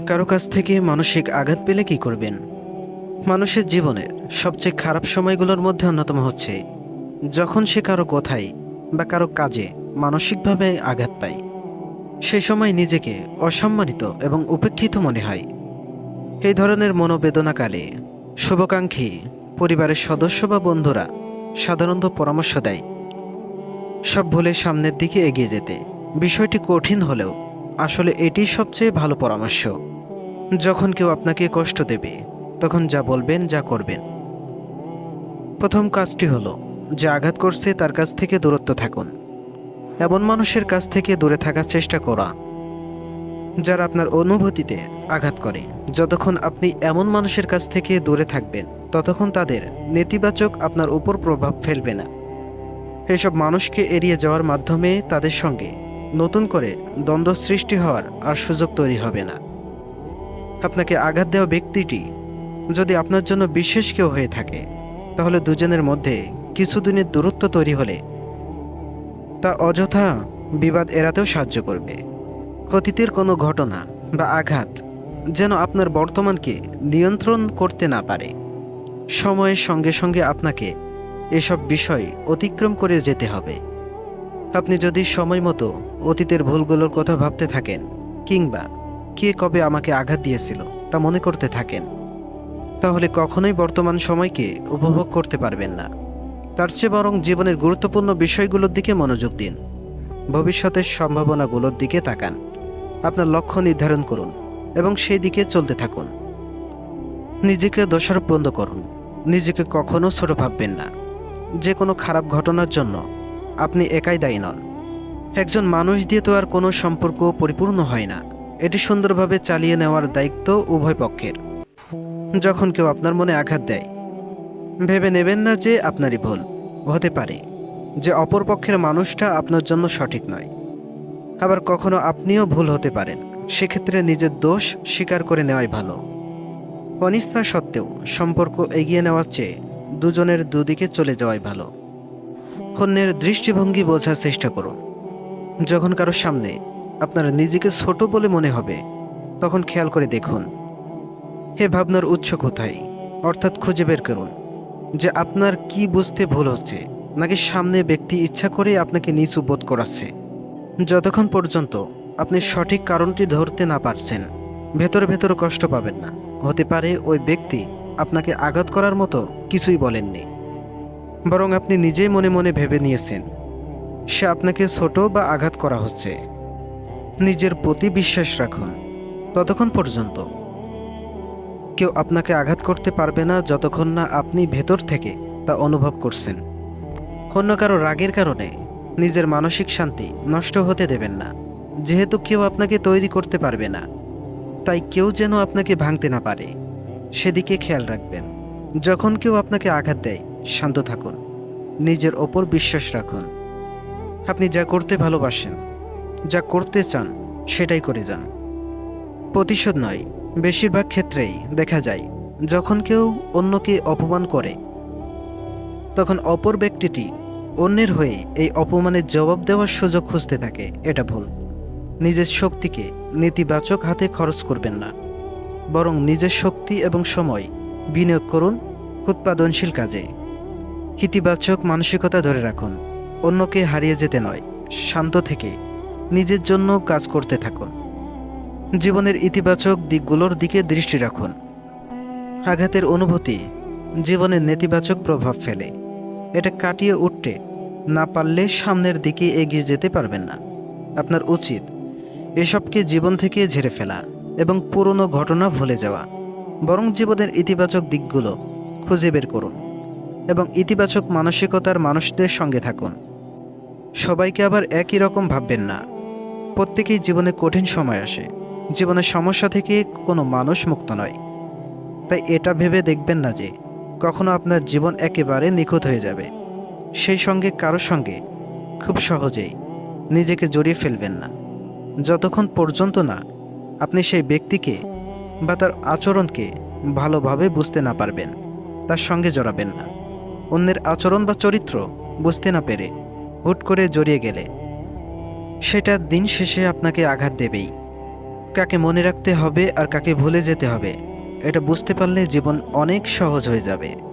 কারো কাছ থেকে মানসিক আঘাত পেলে কি করবেন? মানুষের জীবনের সবচেয়ে খারাপ সময়গুলোর মধ্যে অন্যতম হচ্ছে যখন সে কারো কথায় বা কারো কাজে মানসিকভাবে আঘাত পায়। সেই সময় নিজেকে অসম্মানিত এবং উপেক্ষিত মনে হয়। এই ধরনের মনোবেদনাকালে শুভাকাঙ্ক্ষী পরিবারের সদস্য বা বন্ধুরা সাধারণত পরামর্শ দেয় সব ভুলে সামনের দিকে এগিয়ে যেতে। বিষয়টি কঠিন হলেও আসলে এটি সবচেয়ে ভালো পরামর্শ। যখন কেউ আপনাকে কষ্ট দেবে তখন যা বলবেন, যা করবেন, প্রথম কাজটি হলো যে আঘাত করছে তার কাছ থেকে দূরত্ব থাকুন। এমন মানুষের কাছ থেকে দূরে থাকার চেষ্টা করা যারা আপনার অনুভূতিতে আঘাত করে। যতক্ষণ আপনি এমন মানুষের কাছ থেকে দূরে থাকবেন ততক্ষণ তাদের নেতিবাচক আপনার উপর প্রভাব ফেলবে না। এসব মানুষকে এড়িয়ে যাওয়ার মাধ্যমে তাদের সঙ্গে নতুন করে দ্বন্দ্ব সৃষ্টি হওয়ার আর সুযোগ তৈরি হবে না। আপনাকে আঘাত দেওয়া ব্যক্তিটি যদি আপনার জন্য বিশেষ কেউ হয়ে থাকে তাহলে দুজনের মধ্যে কিছুদিনের দূরত্ব তৈরি হলে তা অযথা বিবাদ এড়াতেও সাহায্য করবে। অতীতের কোনো ঘটনা বা আঘাত যেন আপনার বর্তমানকে নিয়ন্ত্রণ করতে না পারে। সময়ের সঙ্গে সঙ্গে আপনাকে এসব বিষয় অতিক্রম করে যেতে হবে। আপনি যদি সময় মতো অতীতের ভুলগুলোর কথা ভাবতে থাকেন কিংবা কে কবে আমাকে আঘাত দিয়েছিল তা মনে করতে থাকেন তাহলে কখনোই বর্তমান সময়কে উপভোগ করতে পারবেন না। তার চেয়ে বরং জীবনের গুরুত্বপূর্ণ বিষয়গুলোর দিকে মনোযোগ দিন। ভবিষ্যতের সম্ভাবনাগুলোর দিকে তাকান। আপনার লক্ষ্য নির্ধারণ করুন এবং সেই দিকে চলতে থাকুন। নিজেকে দোষারোপ বন্ধ করুন। নিজেকে কখনো ছোট ভাববেন না। যে কোনো খারাপ ঘটনার জন্য আপনি একাই দায়ী নন। একজন মানুষ দিয়ে তো আর কোনো সম্পর্ক পরিপূর্ণ হয় না। এটি সুন্দরভাবে চালিয়ে নেওয়ার দায়িত্ব উভয় পক্ষের। যখন কেউ আপনার মনে আঘাত দেয় ভেবে নেবেন না যে আপনারই ভুল। হতে পারে যে অপর পক্ষের মানুষটা আপনার জন্য সঠিক নয়। আবার কখনো আপনিও ভুল হতে পারেন। সেক্ষেত্রে নিজের দোষ স্বীকার করে নেওয়াই ভালো। অনিচ্ছা সত্ত্বেও সম্পর্ক এগিয়ে নেওয়ার চেয়ে দুজনের দুদিকে চলে যাওয়াই ভালো। অন্যের দৃষ্টিভঙ্গি বোঝার চেষ্টা করুন। যখন কারো সামনে আপনার নিজেকে ছোট বলে মনে হবে তখন খেয়াল করে দেখুন হে ভাবনার উৎস কোথায়। অর্থাৎ খুঁজে বের করুন যে আপনার কি বুঝতে ভুল হচ্ছে, নাকি সামনে ব্যক্তি ইচ্ছা করে আপনাকে নিচু বোধ করাচ্ছে। যতক্ষণ পর্যন্ত আপনি সঠিক কারণটি ধরতে না পারছেন ভেতরে ভেতরে কষ্ট পাবেন না। হতে পারে ওই ব্যক্তি আপনাকে আঘাত করার মতো কিছুই বলেননি, বরং আপনি নিজেই মনে মনে ভেবে নিয়েছেন সে আপনাকে ছোট বা আঘাত করা হচ্ছে। নিজের প্রতি বিশ্বাস রাখুন। ততক্ষণ পর্যন্ত কেউ আপনাকে আঘাত করতে পারবে না যতক্ষণ না আপনি ভেতর থেকে তা অনুভব করছেন। অন্য কারো রাগের কারণে নিজের মানসিক শান্তি নষ্ট হতে দেবেন না। যেহেতু কেউ আপনাকে তৈরি করতে পারবে না, তাই কেউ যেন আপনাকে ভাঙতে না পারে সেদিকে খেয়াল রাখবেন। যখন কেউ আপনাকে আঘাত দেয় শান্ত থাকুন। নিজের ওপর বিশ্বাস রাখুন। আপনি যা করতে ভালোবাসেন, যা করতে চান সেটাই করে যান। প্রতিশোধ নয়। বেশিরভাগ ক্ষেত্রেই দেখা যায় যখন কেউ অন্যকে অপমান করে তখন অপর ব্যক্তিটি অন্যের হয়ে এই অপমানের জবাব দেওয়ার সুযোগ খুঁজতে থাকে। এটা ভুল। নিজের শক্তিকে নেতিবাচক হাতে খরচ করবেন না, বরং নিজের শক্তি এবং সময় বিনিয়োগ করুন উৎপাদনশীল কাজে। ইতিবাচক মানসিকতা ধরে রাখুন। অন্যকে হারিয়ে যেতে নয়, শান্ত থেকে নিজের জন্য কাজ করতে থাকুন। জীবনের ইতিবাচক দিকগুলোর দিকে দৃষ্টি রাখুন। আঘাতের অনুভূতি জীবনের নেতিবাচক প্রভাব ফেলে। এটা কাটিয়ে উঠতে না পারলে সামনের দিকে এগিয়ে যেতে পারবেন না। আপনার উচিত এসবকে জীবন থেকে ঝেড়ে ফেলা এবং পুরনো ঘটনা ভুলে যাওয়া। বরং জীবনের ইতিবাচক দিকগুলো খুঁজে বের করুন এবং ইতিবাচক মানসিকতার মানুষদের সঙ্গে থাকুন। সবাইকে আবার একই রকম ভাববেন না। প্রত্যেকেই জীবনে কঠিন সময় আসে। জীবনের সমস্যা থেকে কোনো মানুষ মুক্ত নয়। তাই এটা ভেবে দেখবেন না যে কখনো আপনার জীবন একেবারে নিখুঁত হয়ে যাবে। সেই সঙ্গে কারো সঙ্গে খুব সহজেই নিজেকে জড়িয়ে ফেলবেন না যতক্ষণ পর্যন্ত না আপনি সেই ব্যক্তিকে বা তার আচরণকে ভালোভাবে বুঝতে না পারবেন। তার সঙ্গে জড়াবেন না। অন্যের আচরণ বা চরিত্র বুঝতে না পেরে হুট করে জড়িয়ে গেলে সেটা দিন শেষে আপনাকে আঘাত দেবেই। কাকে মনে রাখতে হবে আর কাকে ভুলে যেতে হবে এটা বুঝতে পারলে জীবন অনেক সহজ হয়ে যাবে।